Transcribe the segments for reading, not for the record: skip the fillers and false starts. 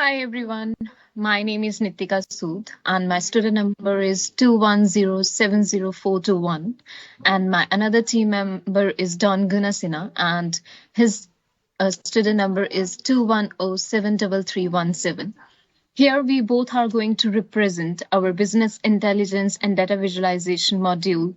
Hi everyone, my name is Nitika Sood and my student number is 210700421 and my another team member is Don Gunasina and his student number is 210733317. Here we both are going to represent our business intelligence and data visualization module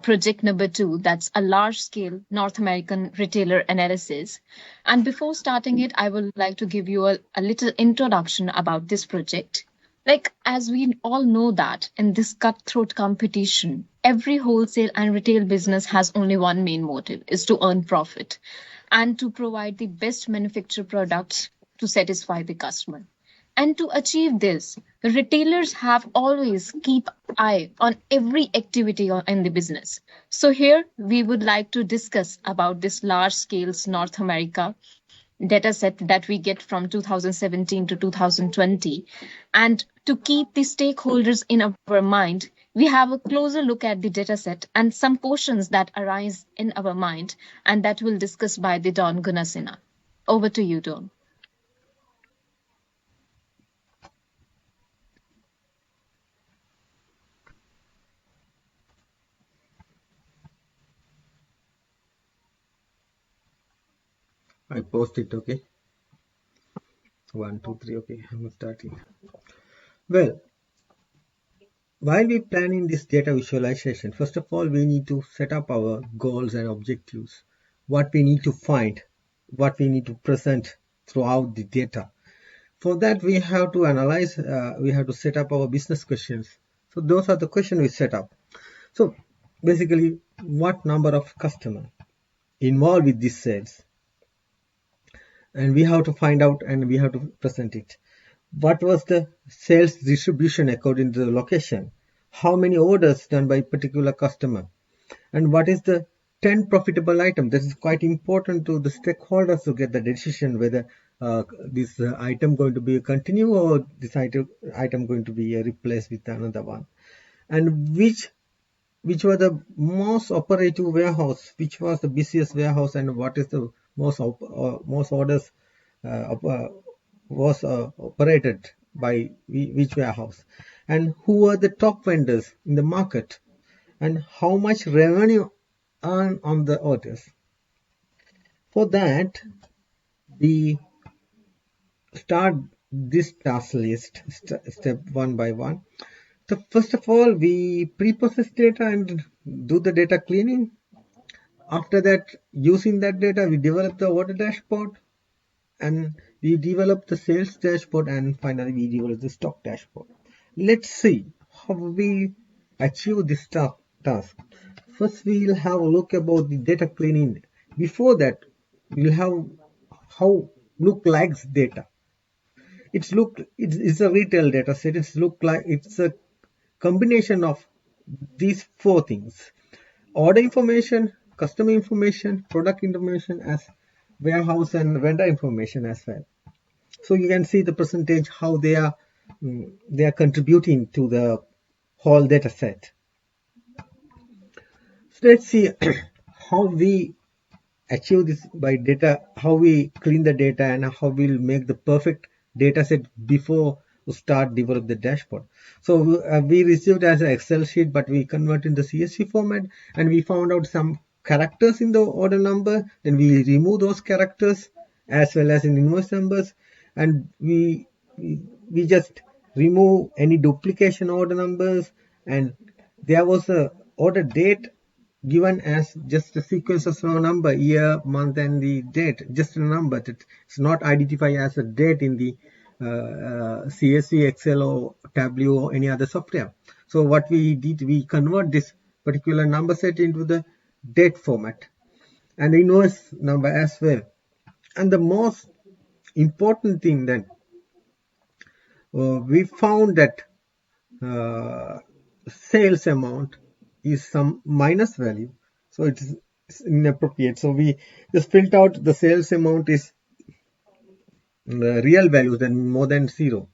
project number two, that's a large scale North American retailer analysis. And before starting it, I would like to give you a little introduction about this project. Like, as we all know that in this cutthroat competition, every wholesale and retail business has only one main motive is to earn profit and to provide the best manufactured products to satisfy the customer. And to achieve this, retailers have always keep eye on every activity in the business. So here we would like to discuss about this large scale North America data set that we get from 2017 to 2020. And to keep the stakeholders in our mind, we have a closer look at the data set and some questions that arise in our mind and that will discuss by the Don Gunasina. Over to you, Don. I post it, okay? 1, 2, 3, okay, I'm starting. Well, while we planning this data visualization, first of all, we need to set up our goals and objectives, what we need to find, what we need to present throughout the data. For that, we have to analyze, we have to set up our business questions. So those are the questions we set up. So basically, what number of customers involved with these sales? And we have to find out and we have to present it. What was the sales distribution according to the location? How many orders done by particular customer? And what is the 10 profitable item? This is quite important to the stakeholders to get the decision whether this item going to be continue or this item going to be replaced with another one. And which were the most operative warehouse, which was the busiest warehouse, and what is the most orders was operated by which warehouse, and who are the top vendors in the market, and how much revenue earned on the orders. For that, we start this task list step one by one. So first of all, we pre-process data and do the data cleaning. After that, using that data, we develop the order dashboard, and we develop the sales dashboard, and finally we develop the stock dashboard. Let's see how we achieve this task. First, we'll have a look about the data cleaning. Before that, we'll have how look likes data. It's a retail data set. It's a combination of these four things: order information, customer information, product information, as warehouse and vendor information as well. So you can see the percentage how they are contributing to the whole data set. So let's see how we achieve this by data, how we clean the data, and how we'll make the perfect data set before we start develop the dashboard. So we received as an Excel sheet, but we convert in the CSV format, and we found out some characters in the order number. Then we remove those characters as well as in invoice numbers, and we just remove any duplication order numbers, and there was a order date given as just a sequence of a number, year, month, and the date, just a number. It's not identified as a date in the CSV, Excel, or Tableau, or any other software. So what we did, we convert this particular number set into the date format and the invoice number as well. And the most important thing then, we found that sales amount is some minus value, so it's inappropriate. So we just print out the sales amount is the real value than more than zero,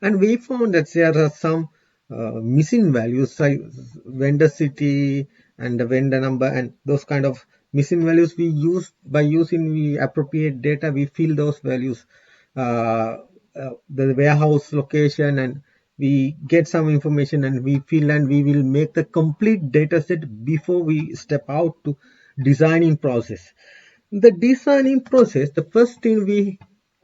and we found that there are some missing values like vendor city and the vendor number, and those kind of missing values we use by using the appropriate data. We fill those values the warehouse location, and we get some information, and we feel and we will make the complete data set before we step out to designing process. The designing process, the first thing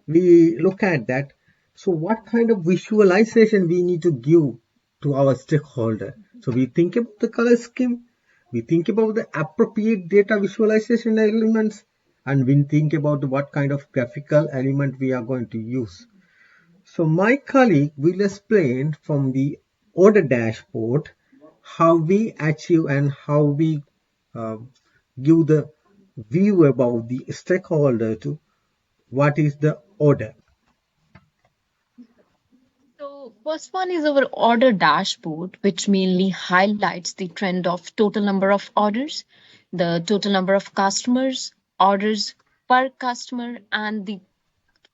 we look at that. So what kind of visualization we need to give to our stakeholder? So we think about the color scheme, we think about the appropriate data visualization elements, and we think about what kind of graphical element we are going to use. So my colleague will explain from the order dashboard how we achieve and how we uh, give the view about the stakeholder to what is the order. So, first one is our order dashboard, which mainly highlights the trend of total number of orders, the total number of customers, orders per customer, and the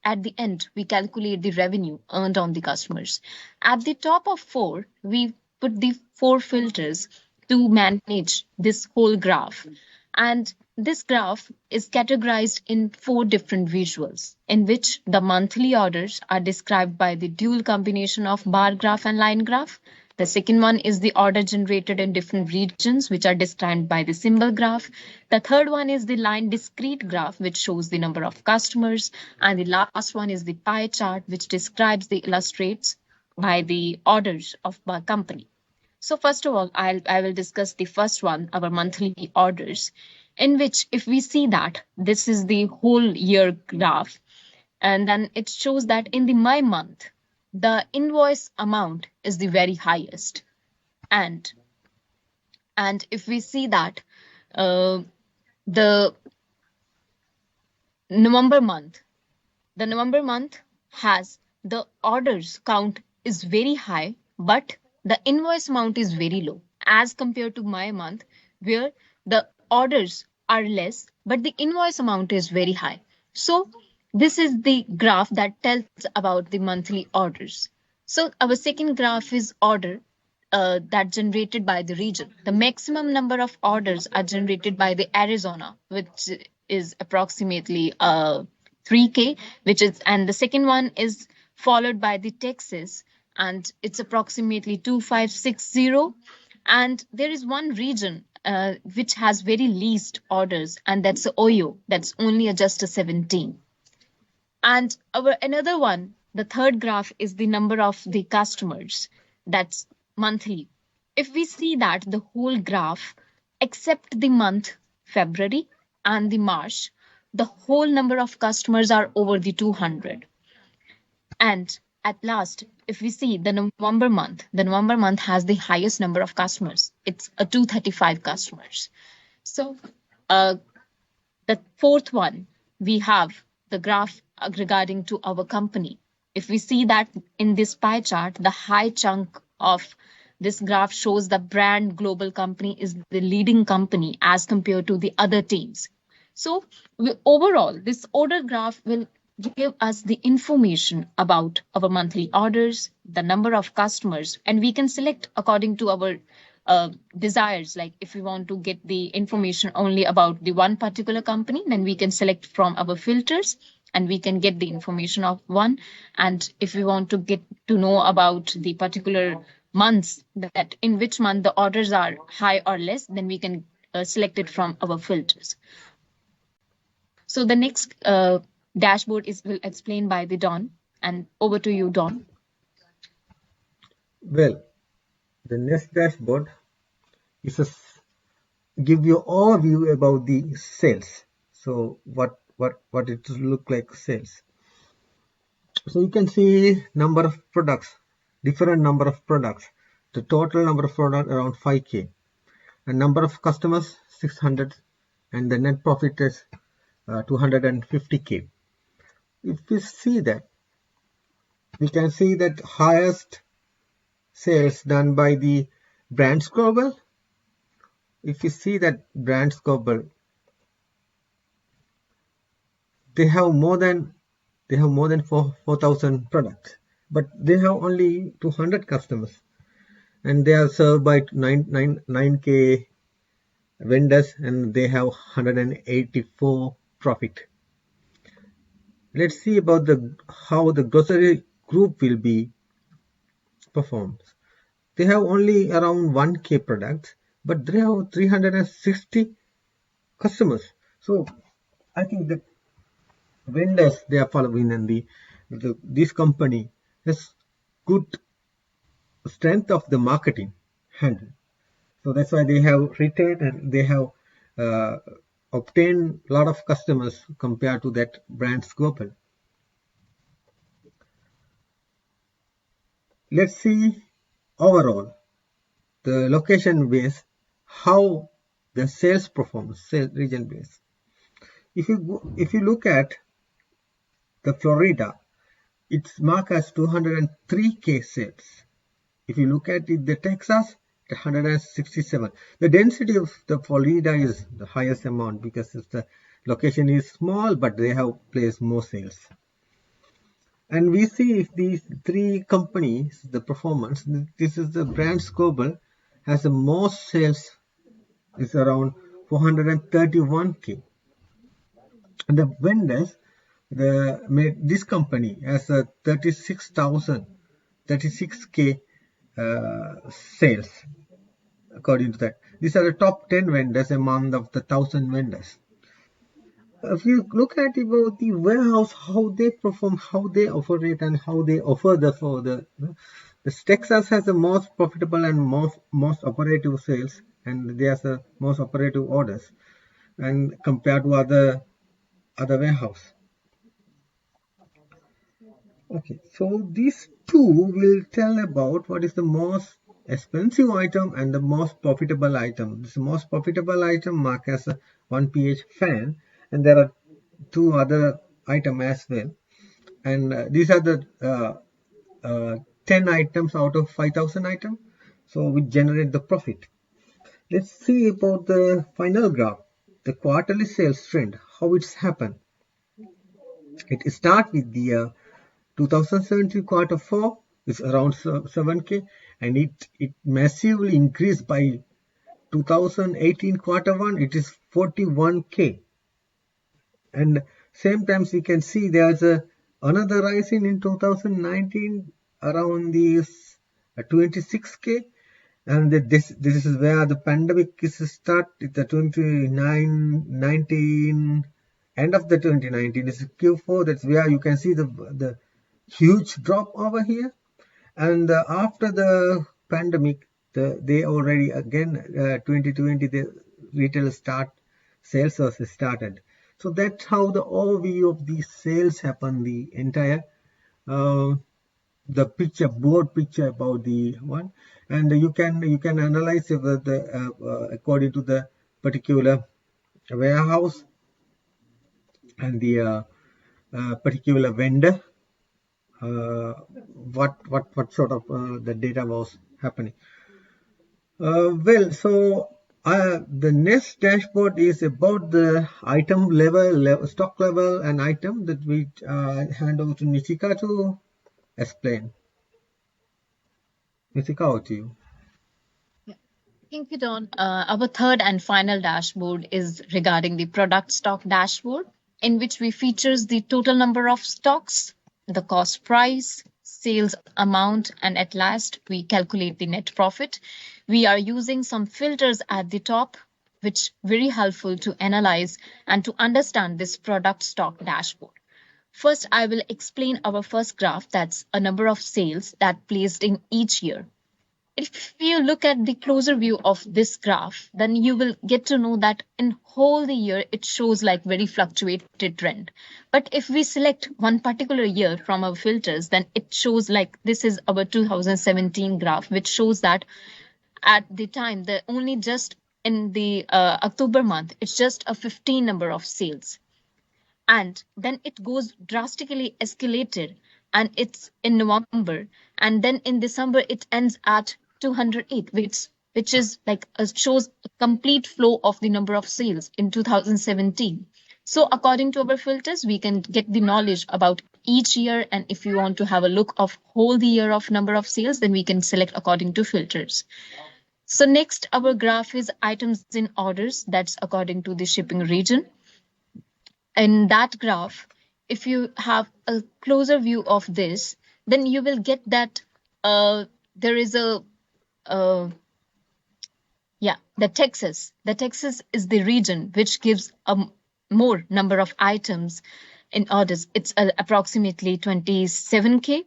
at the end we calculate the revenue earned on the customers. At the top of four, we put the four filters to manage this whole graph. And this graph is categorized in four different visuals, in which the monthly orders are described by the dual combination of bar graph and line graph. The second one is the order generated in different regions, which are described by the symbol graph. The third one is the line discrete graph, which shows the number of customers. And the last one is the pie chart, which describes the illustrates by the orders of the company. So first of all, I will discuss the first one, our monthly orders, in which if we see that this is the whole year graph, and then it shows that in the my month, the invoice amount is the very highest. And and if we see that uh, the November month, the November month has the orders count is very high, but the invoice amount is very low as compared to my month, where the orders are less, but the invoice amount is very high. So, this is the graph that tells about the monthly orders. So, our second graph is order that generated by the region. The maximum number of orders are generated by the Arizona, which is approximately 3K, which is, and the second one is followed by the Texas, and it's approximately 2560. And there is one region which has very least orders, and that's Ohio. That's only just a 17. And our another one, the third graph is the number of the customers. That's monthly. If we see that the whole graph, except the month February and the March, the whole number of customers are over the 200. And at last, if we see the November month has the highest number of customers. It's a 235 customers. So uh, the fourth one, we have the graph regarding to our company. If we see that in this pie chart, the high chunk of this graph shows the brand global company is the leading company as compared to the other teams. So overall, this order graph will give us the information about our monthly orders, the number of customers, and we can select according to our desires. Like if we want to get the information only about the one particular company, then we can select from our filters and we can get the information of one. And if we want to get to know about the particular months, that in which month the orders are high or less, then we can select it from our filters. So the next dashboard is will explain by the Don. And over to you, Don. Well, the next dashboard is a give you overview about the sales. So what it look like sales. So you can see number of products, different number of products. The total number of products around 5K, and number of customers 600, and the net profit is 250K. If we see that, we can see that highest sales done by the brands global. If you see that brands global, they have more than 4,000 products, but they have only 200 customers, and they are served by 9K vendors, and they have 184 profit. let's see about the how the grocery group will be performed. They have only around 1K products, but they have 360 customers. So I think the vendors they are following, and this company has good strength of the marketing handle. So that's why they have retained and they have uh, obtained a lot of customers compared to that brand's global. Let's see overall the location base, how the sales performance, sales region base. If you look at the Florida, it's marked as 203K sales. If you look at it, the Texas, 167. The density of the Florida is the highest amount because the location is small, but they have placed more sales. And we see if these three companies, the performance, this is the brand Scobel, has the most sales, is around 431K. And the vendors, this company has a 36K sales according to that. These are the top 10 vendors among the 1,000 vendors. If you look at about the warehouse, how they perform, how they operate, and how they offer the Texas has the most profitable and most operative sales, and they have the most operative orders, and compared to other warehouse. Okay, so these two will tell about what is the most expensive item and the most profitable item. This most profitable item marked as a 1 pH fan, and there are two other items as well. And these are the 10 items out of 5,000 items, so we generate the profit. Let's see about the final graph, the quarterly sales trend, how it's happened. It starts with the 2017 quarter 4 is around 7K, and it massively increased by 2018 quarter 1, it is 41K. And same times we can see there's another rising in 2019 around these 26K, and this is where the pandemic is start. It's the 19 end of the 2019 is Q4. That's where you can see the huge drop over here. And after the pandemic, they already again 2020 the retail sales was started. So that's how the overview of these sales happen. The entire uh, the board picture about the one, and you can analyze according to the particular warehouse and the particular vendor, what sort of the data was happening. The next dashboard is about the item level, stock level, and item that we hand over to Nishika to explain. Nishika, over to you. Thank you, Don. Our third and final dashboard is regarding the product stock dashboard, in which we features the total number of stocks, the cost price, sales amount, and at last we calculate the net profit. We are using some filters at the top, which very helpful to analyze and to understand this product stock dashboard. First, I will explain our first graph, that's a number of sales that placed in each year. If you look at the closer view of this graph, then you will get to know that in whole the year it shows like very fluctuated trend. But if we select one particular year from our filters, then it shows like this is our 2017 graph, which shows that at the time the only just in the October month, it's just a 15 number of sales, and then it goes drastically escalated, and it's in November, and then in December it ends at 208, which is like shows a complete flow of the number of sales in 2017. So according to our filters we can get the knowledge about each year, and if you want to have a look of whole the year of number of sales, then we can select according to filters. So next our graph is items in orders, that's according to the shipping region. In that graph, if you have a closer view of this, then you will get that there is a uh, yeah, the Texas is the region which gives a more number of items in orders. It's approximately 27K,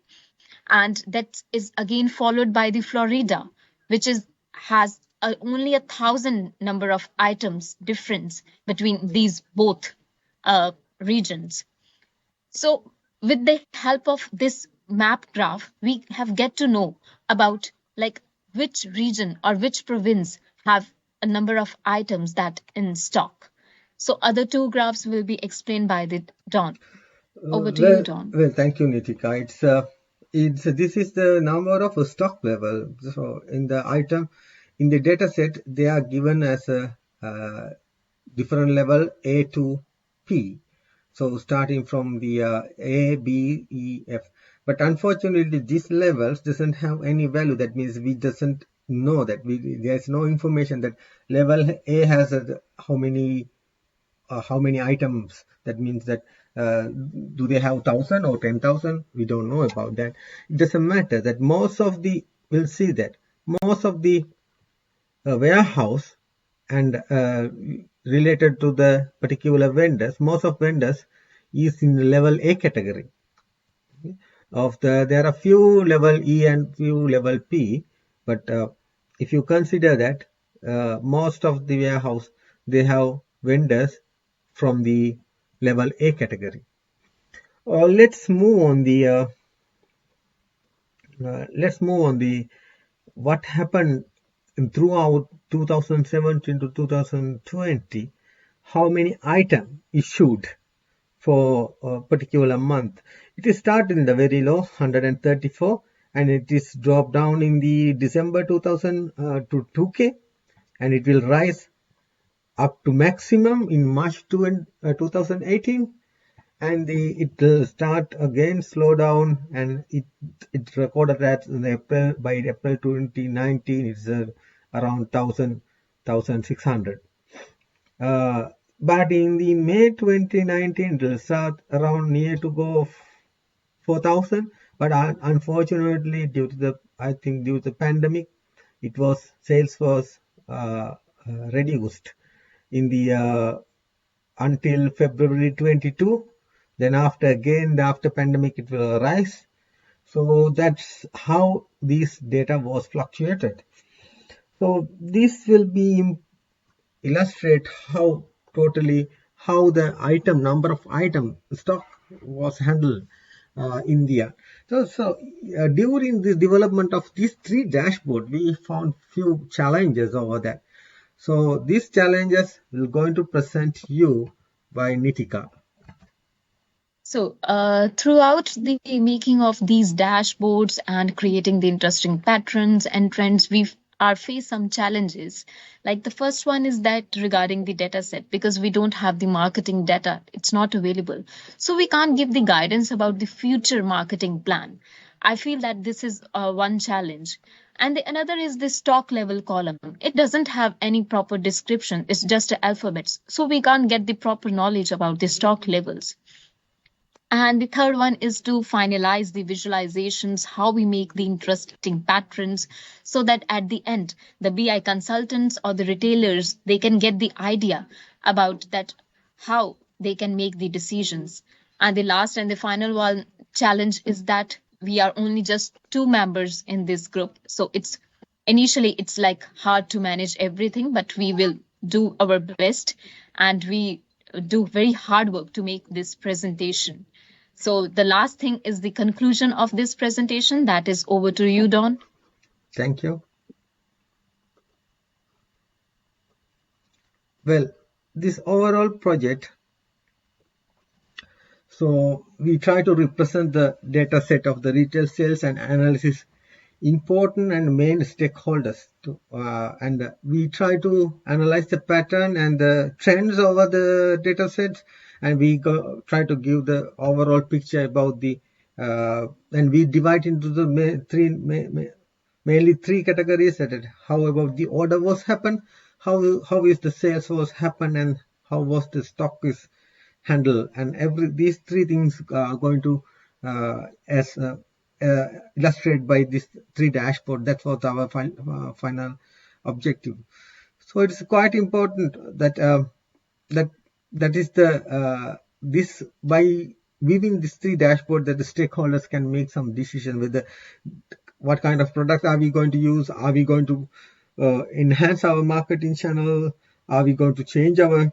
and that is again followed by the Florida, which is has only 1,000 number of items difference between these both regions. So with the help of this map graph, we have get to know about like which region or which province have a number of items that in stock. So other two graphs will be explained by the Don. Over to you, Well, Don. well, thank you, Nitika. It's this is the number of stock level. So in the item, in the data set, they are given as a different level A to P. So starting from the A, B, E, F. But unfortunately, these levels doesn't have any value. That means we doesn't know that there's no information that level A has how many items. That means that do they have 1,000 or 10,000? We don't know about that. It doesn't matter that most of the, we'll see that most of the warehouse and related to the particular vendors, most of vendors is in level A category. There are few level E and few level P, but if you consider that most of the warehouse, they have vendors from the level A category. Let's move on the what happened throughout 2017 to 2020. How many items issued for a particular month? It is started in the very low 134, and it is dropped down in the December 2000 to 2K, and it will rise up to maximum in March 2018, and it will start again slow down, and it recorded that in April, by April 2019 it's around 1600, but in the May 2019 it will start around near to go 4,000, but unfortunately due to the, I think due to the pandemic, sales was reduced in the until February 22. Then after pandemic, it will rise. So that's how this data was fluctuated. So this will be illustrate how the number of item stock was handled India. So during the development of these three dashboard, we found few challenges over there. So these challenges will going to present you by Nitika. So, throughout the making of these dashboards and creating the interesting patterns and trends, we are face some challenges. Like the first one is that regarding the data set, because we don't have the marketing data, it's not available. So we can't give the guidance about the future marketing plan. I feel that this is one challenge. And the another is the stock level column. It doesn't have any proper description. It's just alphabets. So we can't get the proper knowledge about the stock levels. And the third one is to finalize the visualizations, how we make the interesting patterns so that at the end, the BI consultants or the retailers, they can get the idea about that, how they can make the decisions. And the last and the final one challenge is that we are only just two members in this group. So it's like hard to manage everything, but we will do our best and we do very hard work to make this presentation. So the last thing is the conclusion of this presentation. That is over to you, Don. Thank you. Well, this overall project, so we try to represent the data set of the retail sales and analysis important and main stakeholders and we try to analyze the pattern and the trends over the data sets, and we try to give the overall picture about the and we divide into the mainly three categories, that is how about the order was happened, how is the sales was happened, and how was the stock is handle, and every these three things are going to as illustrated by this three dashboard. That was our final objective. So it's quite important that that that is the this by weaving this three dashboard that the stakeholders can make some decision whether what kind of product are we going to use, are we going to enhance our marketing channel, are we going to change our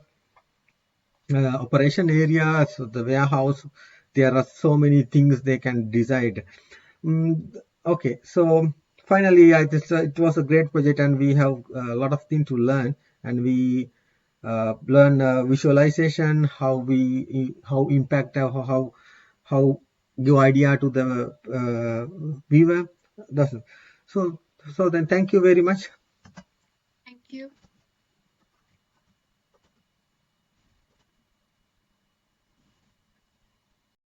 operation areas, the warehouse. There are so many things they can decide. Okay, so finally, I just it was a great project, and we have a lot of things to learn, and we learn visualization, how impact how give idea to the viewer. That's, so so then, thank you very much. Thank you.